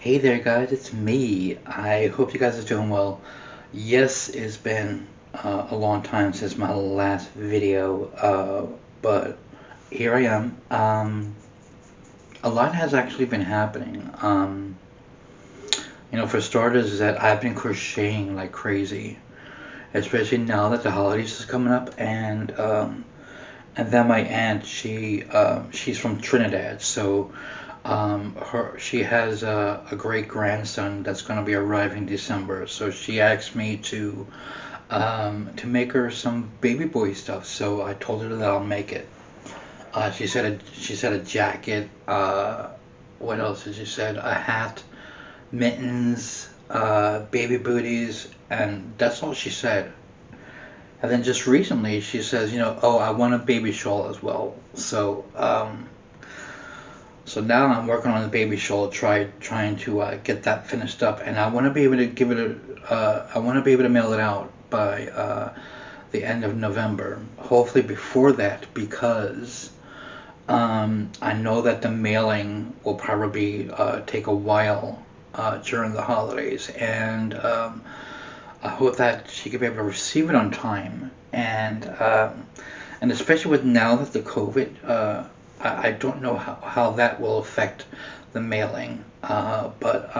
Hey there, guys, it's me. I hope you guys are doing well. Yes, it's been a long time since my last video, but here I am. A lot has actually been happening. For starters, is that I've been crocheting like crazy, especially now that the holidays is coming up, and then my aunt, she's from Trinidad, so she has a great grandson that's going to be arriving December. So she asked me to make her some baby boy stuff. So I told her that I'll make it. She said a jacket. What else did she said? A hat, mittens, baby booties, and that's all she said. And then just recently she says, oh, I want a baby shawl as well. So now I'm working on the baby shawl, trying to get that finished up, and I want to be able to I want to be able to mail it out by the end of November. Hopefully before that, because I know that the mailing will probably take a while during the holidays, and I hope that she could be able to receive it on time, and especially with now that the COVID. I don't know how that will affect the mailing, but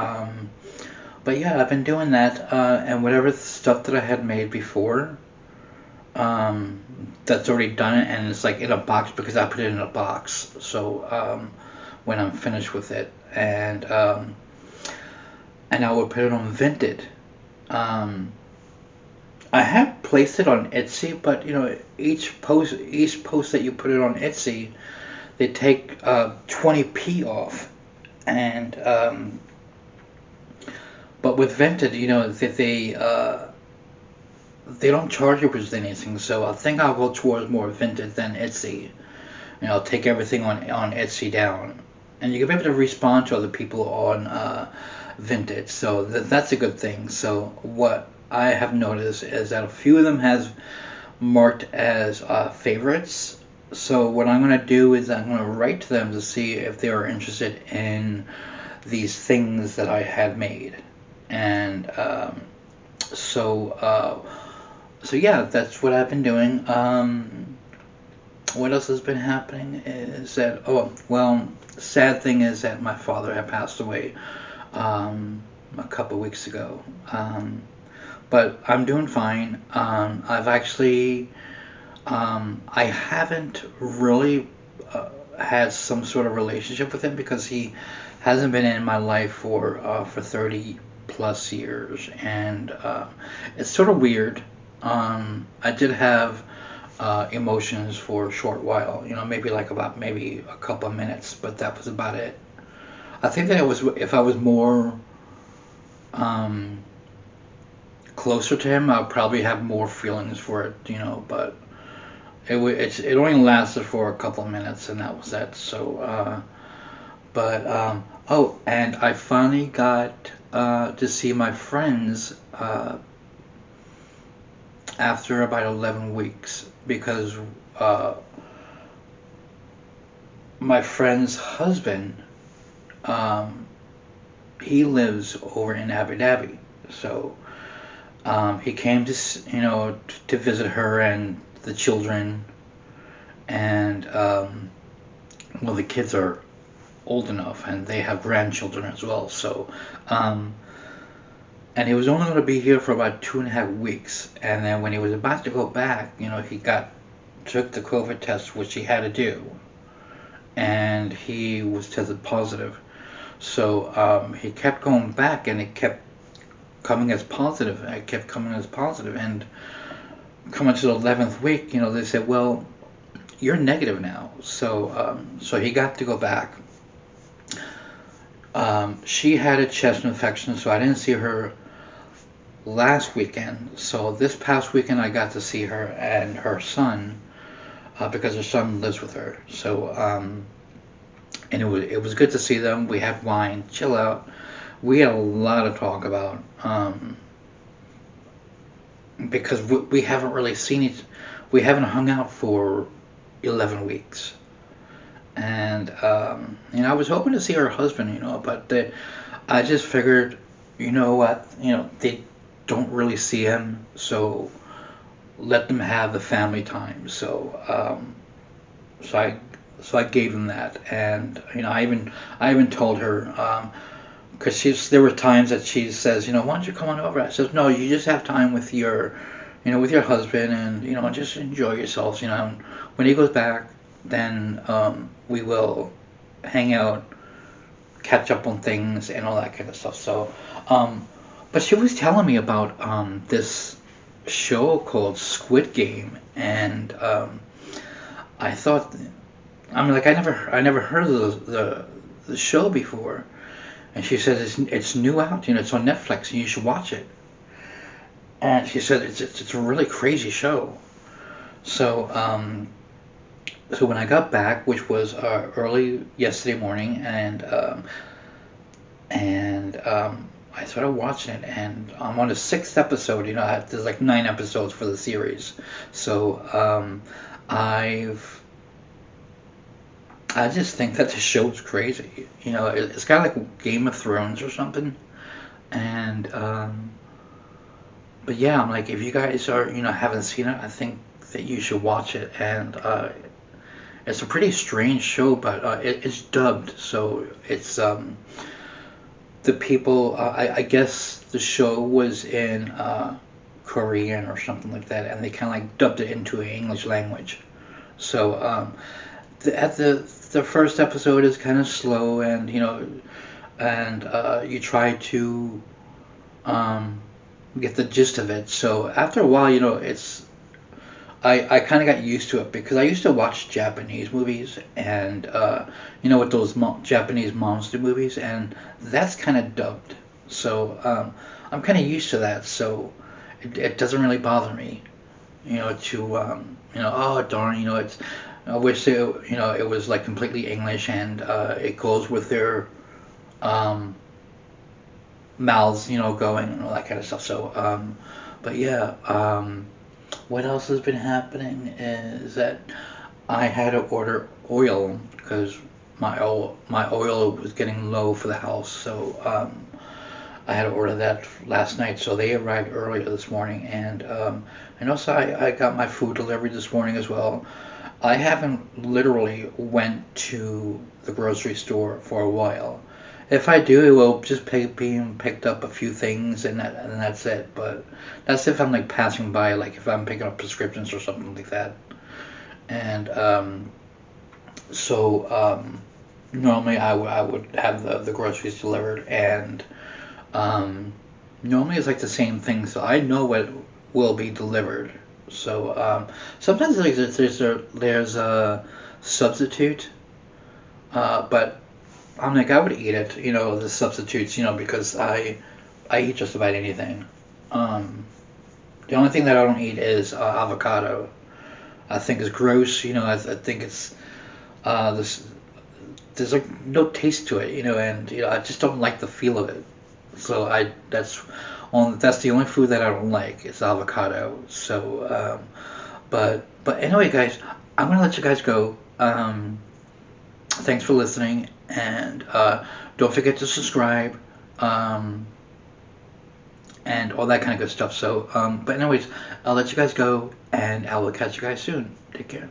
yeah, I've been doing that, and whatever stuff that I had made before, that's already done, and it's like in a box because I put it in a box. So when I'm finished with it, and I would put it on Vinted. Um, I have placed it on Etsy, but each post that you put it on Etsy, they take 20p off, and but with Vinted, that they don't charge you for anything. So I think I'll go towards more Vinted than Etsy. I'll take everything on Etsy down, and you can be able to respond to other people on Vinted. So that's a good thing. So what I have noticed is that a few of them has marked as favorites. So what I'm going to do is I'm going to write to them to see if they are interested in these things that I had made. And so so yeah, that's what I've been doing. What else has been happening is that, oh well, sad thing is that my father had passed away a couple weeks ago. But I'm doing fine. I've actually I haven't really had some sort of relationship with him because he hasn't been in my life for 30 plus years, and it's sort of weird. I did have emotions for a short while, maybe like about maybe a couple of minutes, but that was about it. I think that it was if I was more um, closer to him, I'll probably have more feelings for it, but it only lasted for a couple of minutes, and that was it. So, oh, and I finally got to see my friends after about 11 weeks because uh, my friend's husband, um, he lives over in Abu Dhabi, so he came to visit her and the children, and well, the kids are old enough and they have grandchildren as well. So, um, and he was only going to be here for about 2.5 weeks. And then when he was about to go back, he took the COVID test, which he had to do, and he was tested positive. So he kept going back, and it kept coming as positive. It kept coming as positive, and coming to the 11th week, they said, well, you're negative now. So he got to go back. She had a chest infection, so I didn't see her last weekend. So this past weekend, I got to see her and her son because her son lives with her. So and it was good to see them. We had wine, chill out. We had a lot of talk about because we haven't really seen each. We haven't hung out for 11 weeks. And I was hoping to see her husband, but I just figured, you know what, they don't really see him, so let them have the family time. So I so I gave them that, and I even told her, because there were times that she says, why don't you come on over? I says, no, you just have time with your husband, and just enjoy yourselves. And when he goes back, then we will hang out, catch up on things, and all that kind of stuff. But she was telling me about this show called Squid Game, and I thought, I mean, like I never heard of the show before, and she said it's new out, it's on Netflix, and you should watch it. And she said it's a really crazy show. So so when I got back, which was early yesterday morning, and I started watching it, and I'm on the sixth episode. There's like 9 episodes for the series, so I've I just think that the show's crazy. It's kind of like Game of Thrones or something, and but yeah, I'm like, if you guys haven't seen it, I think that you should watch it, and it's a pretty strange show, but it's dubbed, so it's the people. I guess the show was in Korean or something like that, and they kind of like dubbed it into English language. So at the first episode is kind of slow, and you try to get the gist of it. So after a while, it's I kind of got used to it because I used to watch Japanese movies, and with those Japanese monster movies, and that's kind of dubbed. So I'm kind of used to that, so it doesn't really bother me, to oh darn, it's I wish it was like completely English, and it goes with their um, mouths, going, and all that kind of stuff. So but yeah. What else has been happening is that I had to order oil because my oil was getting low for the house, so I had to order that last night. So they arrived earlier this morning, and also I got my food delivered this morning as well. I haven't literally went to the grocery store for a while. If I do, it will just being picked up a few things, and that's it. But that's if I'm like passing by, like if I'm picking up prescriptions or something like that. And so normally I would have the groceries delivered, and normally it's like the same thing, so I know what will be delivered. So sometimes like there's a substitute, but I'm like, I would eat it, the substitutes, because I eat just about anything. Um, the only thing that I don't eat is avocado. I think it's gross, I think it's this there's like no taste to it, and I just don't like the feel of it. So that's the only food that I don't like is avocado. So but anyway, guys, I'm gonna let you guys go. Thanks for listening, and don't forget to subscribe, um, and all that kind of good stuff. So, but anyways, I'll let you guys go, and I will catch you guys soon. Take care.